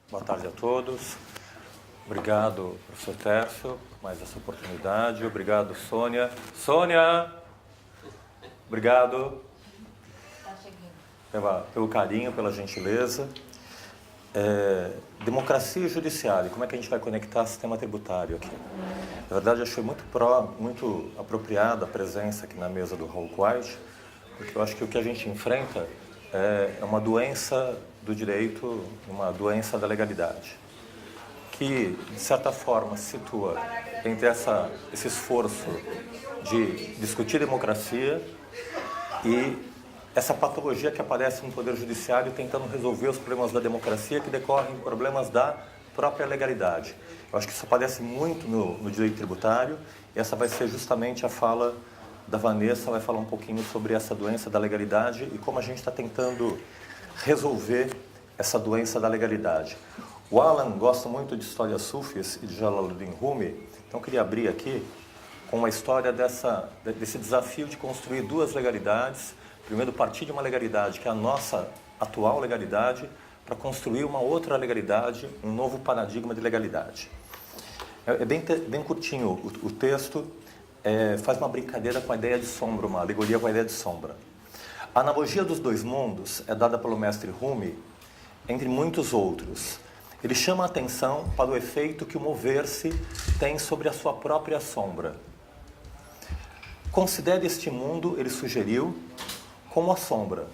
Boa tarde a todos. Obrigado, professor Tércio, por mais essa oportunidade. Obrigado, Sônia. Sônia! Obrigado pelo carinho, pela gentileza. Democracia e judiciário, como é que a gente vai conectar o sistema tributário aqui? Na verdade, achei muito apropriada a presença aqui na mesa do Raul White, porque eu acho que o que a gente enfrenta é uma doença do direito, uma doença da legalidade, que, de certa forma, se situa entre esse esforço de discutir democracia e essa patologia que aparece no Poder Judiciário tentando resolver os problemas da democracia que decorrem de problemas da própria legalidade. Eu acho que isso aparece muito no direito tributário e essa vai ser justamente a fala da Vanessa, vai falar um pouquinho sobre essa doença da legalidade e como a gente está tentando resolver essa doença da legalidade. O Alan gosta muito de histórias sufis e de Jalaluddin Rumi, então eu queria abrir aqui com uma história desse desafio de construir duas legalidades. Primeiro, partir de uma legalidade que é a nossa atual legalidade para construir uma outra legalidade, um novo paradigma de legalidade. É bem curtinho o texto, faz uma brincadeira com a ideia de sombra, uma alegoria com a ideia de sombra. A analogia dos dois mundos é dada pelo mestre Rumi, entre muitos outros. Ele chama a atenção para o efeito que o mover-se tem sobre a sua própria sombra. Considere este mundo, ele sugeriu, como a sombra.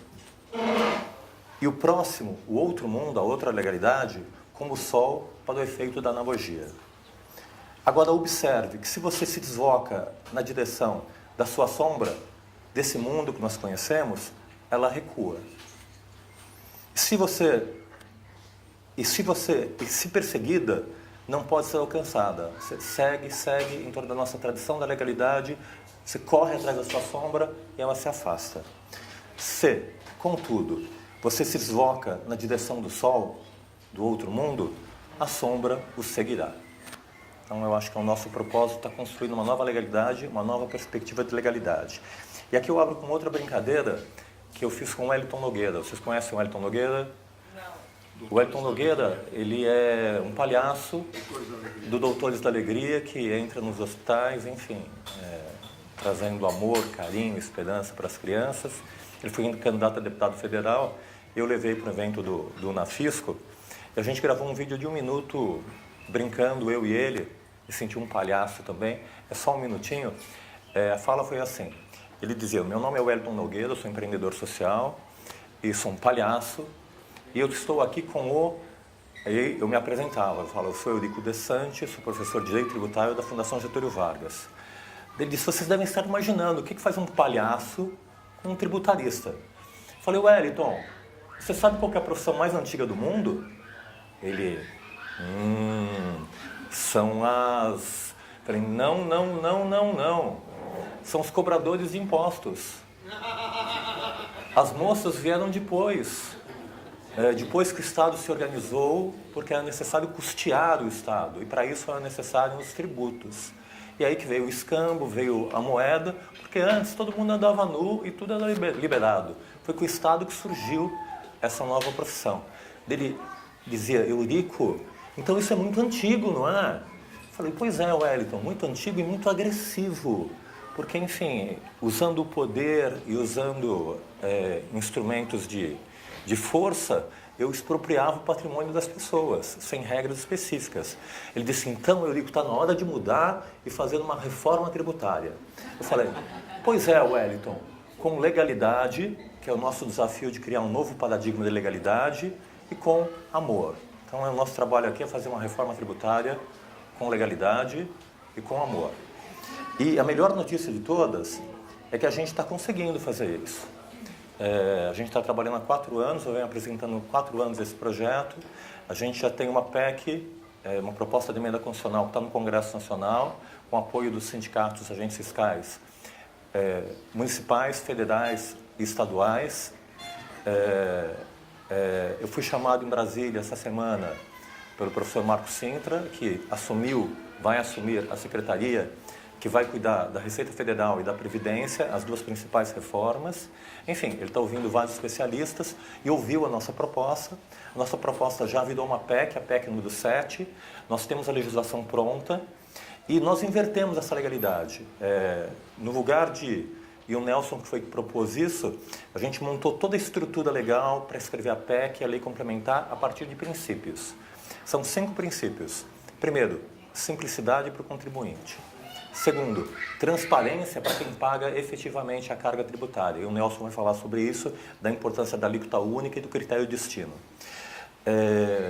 E o próximo, o outro mundo, a outra legalidade, como o sol para o efeito da analogia. Agora observe que se você se desloca na direção da sua sombra, desse mundo que nós conhecemos, ela recua. Se perseguida, não pode ser alcançada. Você segue em torno da nossa tradição da legalidade, você corre atrás da sua sombra e ela se afasta. Se, contudo, você se desloca na direção do sol, do outro mundo, a sombra o seguirá. Então eu acho que o nosso propósito está construindo uma nova legalidade, uma nova perspectiva de legalidade. E aqui eu abro com outra brincadeira que eu fiz com o Wellington Nogueira. Vocês conhecem o Wellington Nogueira? Não. O Wellington Nogueira, ele é um palhaço do Doutores da Alegria que entra nos hospitais, enfim, trazendo amor, carinho, esperança para as crianças. Ele foi candidato a deputado federal, eu levei para o evento do Unafisco, e a gente gravou um vídeo de 1 minuto brincando, eu e ele, e senti um palhaço também, é só 1 minutinho. A fala foi assim, ele dizia, meu nome é Wellington Nogueira, eu sou empreendedor social, e sou um palhaço, e eu estou aqui com o... Aí eu me apresentava, eu falo, eu sou Eurico De Santis, sou professor de Direito Tributário da Fundação Getúlio Vargas. Ele disse, vocês devem estar imaginando, o que faz um palhaço com um tributarista? Eu falei, Wellington, você sabe qual que é a profissão mais antiga do mundo? Ele, são as... Eu falei, não. São os cobradores de impostos. As moças vieram depois. Depois que o Estado se organizou, porque era necessário custear o Estado. E para isso eram necessários os tributos. E aí que veio o escambo, veio a moeda, porque antes todo mundo andava nu e tudo era liberado. Foi com o Estado que surgiu essa nova profissão. Ele dizia, Eurico, então isso é muito antigo, não é? Eu falei, pois é, Wellington, muito antigo e muito agressivo. Porque, enfim, usando o poder e usando instrumentos de força, eu expropriava o patrimônio das pessoas, sem regras específicas. Ele disse, então, Eurico, está na hora de mudar e fazer uma reforma tributária. Eu falei, pois é, Wellington, com legalidade, que é o nosso desafio de criar um novo paradigma de legalidade, e com amor. Então, o nosso trabalho aqui é fazer uma reforma tributária com legalidade e com amor. E a melhor notícia de todas é que a gente está conseguindo fazer isso. A gente está trabalhando há 4 anos, eu venho apresentando 4 anos esse projeto. A gente já tem uma PEC, uma proposta de emenda constitucional que está no Congresso Nacional, com apoio dos sindicatos, agentes fiscais, municipais, federais e estaduais. Eu fui chamado em Brasília essa semana pelo professor Marco Sintra, que vai assumir a Secretaria que vai cuidar da Receita Federal e da Previdência, as duas principais reformas. Enfim, ele está ouvindo vários especialistas e ouviu a nossa proposta. A nossa proposta já virou uma PEC, a PEC número 7. Nós temos a legislação pronta e nós invertemos essa legalidade. No lugar de... E o Nelson, que foi que propôs isso, a gente montou toda a estrutura legal para escrever a PEC e a lei complementar a partir de princípios. São 5 princípios. Primeiro, simplicidade para o contribuinte. Segundo, transparência para quem paga efetivamente a carga tributária. E o Nelson vai falar sobre isso, da importância da alíquota única e do critério de destino.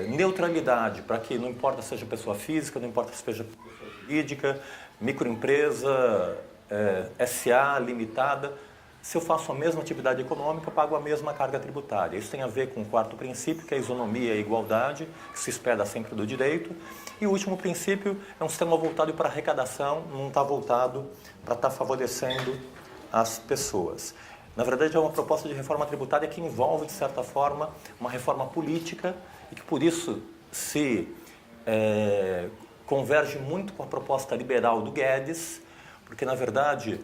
Neutralidade, para que não importa seja pessoa física, não importa se seja pessoa jurídica, microempresa, SA, limitada. Se eu faço a mesma atividade econômica, eu pago a mesma carga tributária. Isso tem a ver com o quarto princípio, que é a isonomia e a igualdade, que se espera sempre do direito. E o último princípio é um sistema voltado para arrecadação, não está voltado para estar favorecendo as pessoas. Na verdade, é uma proposta de reforma tributária que envolve, de certa forma, uma reforma política e que, por isso, se converge muito com a proposta liberal do Guedes, porque, na verdade,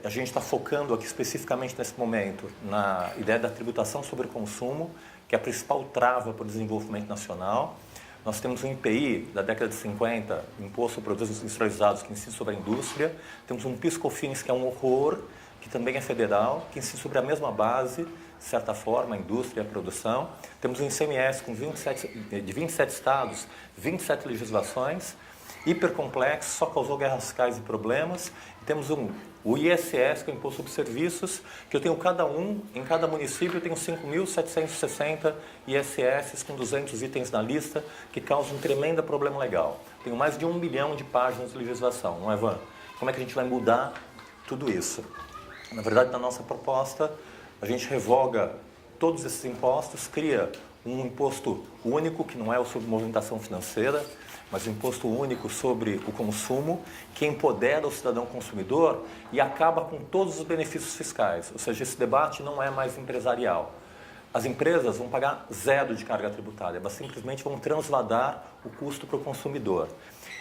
a gente está focando aqui especificamente nesse momento na ideia da tributação sobre o consumo, que é a principal trava para o desenvolvimento nacional. Nós temos um IPI da década de 50, Imposto sobre Produtos Industrializados, que incide sobre a indústria. Temos um PIS/COFINS, que é um horror, que também é federal, que incide sobre a mesma base, de certa forma, a indústria e a produção. Temos um ICMS de 27 estados, 27 legislações, hipercomplexo, só causou guerras fiscais e problemas. Temos o ISS, que é o Imposto sobre Serviços, que eu tenho em cada município eu tenho 5.760 ISS com 200 itens na lista, que causam um tremendo problema legal. Tenho mais de 1 milhão de páginas de legislação, não é, Van? Como é que a gente vai mudar tudo isso? Na verdade, na nossa proposta, a gente revoga todos esses impostos, cria um imposto único, que não é o sobre movimentação financeira, mas um imposto único sobre o consumo, que empodera o cidadão consumidor e acaba com todos os benefícios fiscais. Ou seja, esse debate não é mais empresarial. As empresas vão pagar 0 de carga tributária, elas simplesmente vão transladar o custo para o consumidor.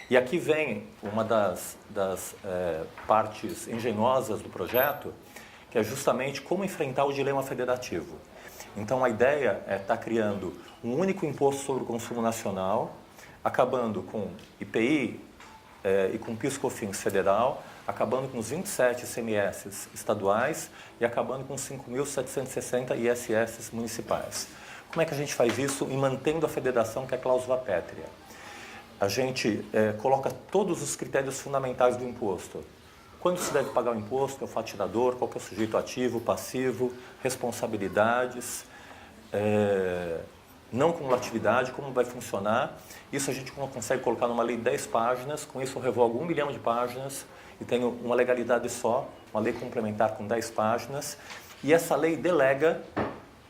E aqui vem uma das partes engenhosas do projeto, que é justamente como enfrentar o dilema federativo. Então, a ideia é estar criando um único imposto sobre o consumo nacional, acabando com IPI e com PIS/COFINS federal, acabando com os 27 ICMS estaduais e acabando com 5.760 ISS municipais. Como é que a gente faz isso e mantendo a federação, que é a cláusula pétrea? A gente coloca todos os critérios fundamentais do imposto. Quando se deve pagar o imposto, é o faturador, qual que é o sujeito ativo, passivo, responsabilidades, não cumulatividade, como vai funcionar. Isso a gente consegue colocar numa lei de 10 páginas, com isso eu revogo 1 milhão de páginas e tenho uma legalidade só, uma lei complementar com 10 páginas. E essa lei delega,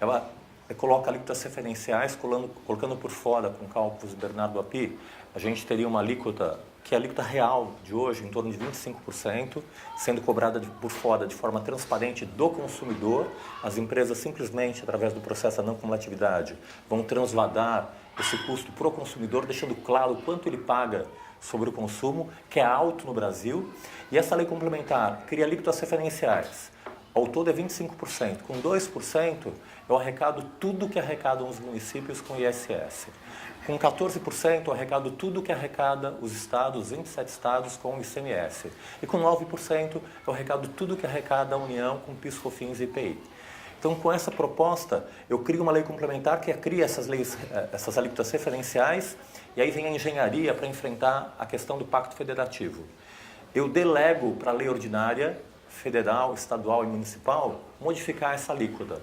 ela coloca alíquotas referenciais, colocando por fora, com cálculos de Bernardo Api, a gente teria uma alíquota, que é a alíquota real de hoje, em torno de 25%, sendo cobrada por fora de forma transparente do consumidor. As empresas simplesmente, através do processo da não cumulatividade, vão transladar esse custo para o consumidor, deixando claro o quanto ele paga sobre o consumo, que é alto no Brasil. E essa lei complementar cria alíquotas referenciais. Ao todo é 25%. Com 2%, eu arrecado tudo que arrecadam os municípios com ISS. Com 14%, eu arrecado tudo que arrecada os estados, os 27 estados, com o ICMS. E com 9%, eu arrecado tudo que arrecada a União com PIS/COFINS e IPI. Então, com essa proposta, eu crio uma lei complementar que cria essas alíquotas referenciais, e aí vem a engenharia para enfrentar a questão do Pacto Federativo. Eu delego para a lei ordinária, federal, estadual e municipal, modificar essa alíquota.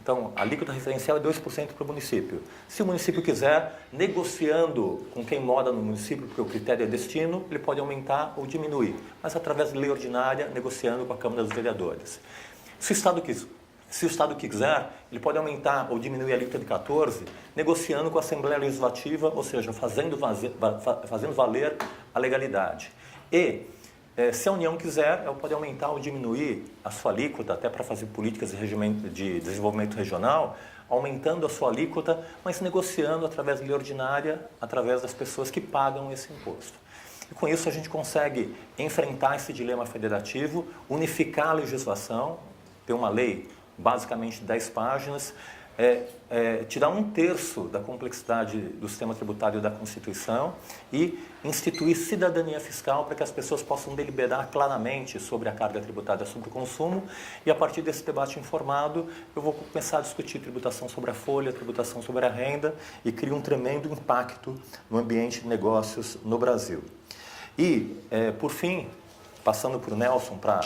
Então, a alíquota referencial é 2% para o município. Se o município quiser, negociando com quem mora no município, porque o critério é destino, ele pode aumentar ou diminuir, mas através de lei ordinária, negociando com a Câmara dos Vereadores. Se o Estado quiser, ele pode aumentar ou diminuir a alíquota de 14%, negociando com a Assembleia Legislativa, ou seja, fazendo valer a legalidade. E se a União quiser, ela pode aumentar ou diminuir a sua alíquota, até para fazer políticas de desenvolvimento regional, aumentando a sua alíquota, mas negociando através de lei ordinária, através das pessoas que pagam esse imposto. E com isso a gente consegue enfrentar esse dilema federativo, unificar a legislação, ter uma lei basicamente de 10 páginas, tirar 1/3 da complexidade do sistema tributário da Constituição e instituir cidadania fiscal para que as pessoas possam deliberar claramente sobre a carga tributária sobre o consumo. E a partir desse debate informado, eu vou começar a discutir tributação sobre a folha, tributação sobre a renda e crio um tremendo impacto no ambiente de negócios no Brasil. E, por fim, passando para o Nelson para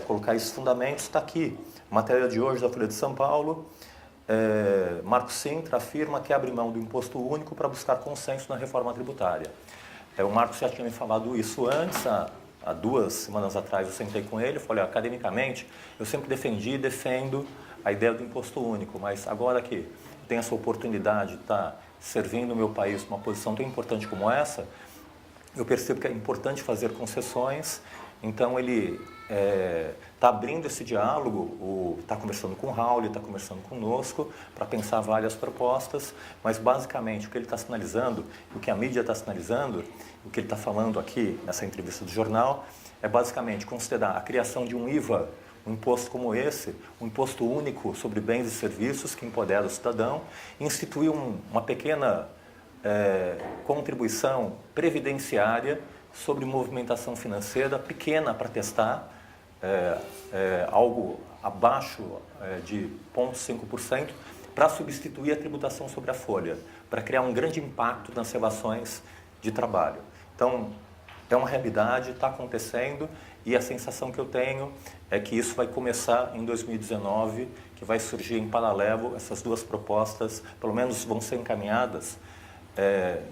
colocar esses fundamentos, está aqui, matéria de hoje da Folha de São Paulo. Marco Sintra afirma que abre mão do imposto único para buscar consenso na reforma tributária. O Marcos já tinha me falado isso antes, há 2 semanas atrás eu sentei com ele e falei, academicamente, eu sempre defendi e defendo a ideia do imposto único, mas agora que tenho essa oportunidade de estar servindo o meu país numa posição tão importante como essa, eu percebo que é importante fazer concessões. Então ele está abrindo esse diálogo, está conversando com o Raul, está conversando conosco para pensar várias propostas, mas basicamente o que ele está sinalizando, o que a mídia está sinalizando, o que ele está falando aqui nessa entrevista do jornal, é basicamente considerar a criação de um IVA, um imposto como esse, um imposto único sobre bens e serviços que empodera o cidadão, e instituir uma pequena contribuição previdenciária sobre movimentação financeira pequena para testar, algo abaixo de 0,5%, para substituir a tributação sobre a folha, para criar um grande impacto nas relações de trabalho. Então, é uma realidade, está acontecendo, e a sensação que eu tenho é que isso vai começar em 2019, que vai surgir em paralelo essas 2 propostas, pelo menos vão ser encaminhadas,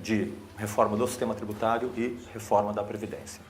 de reforma do sistema tributário e reforma da Previdência.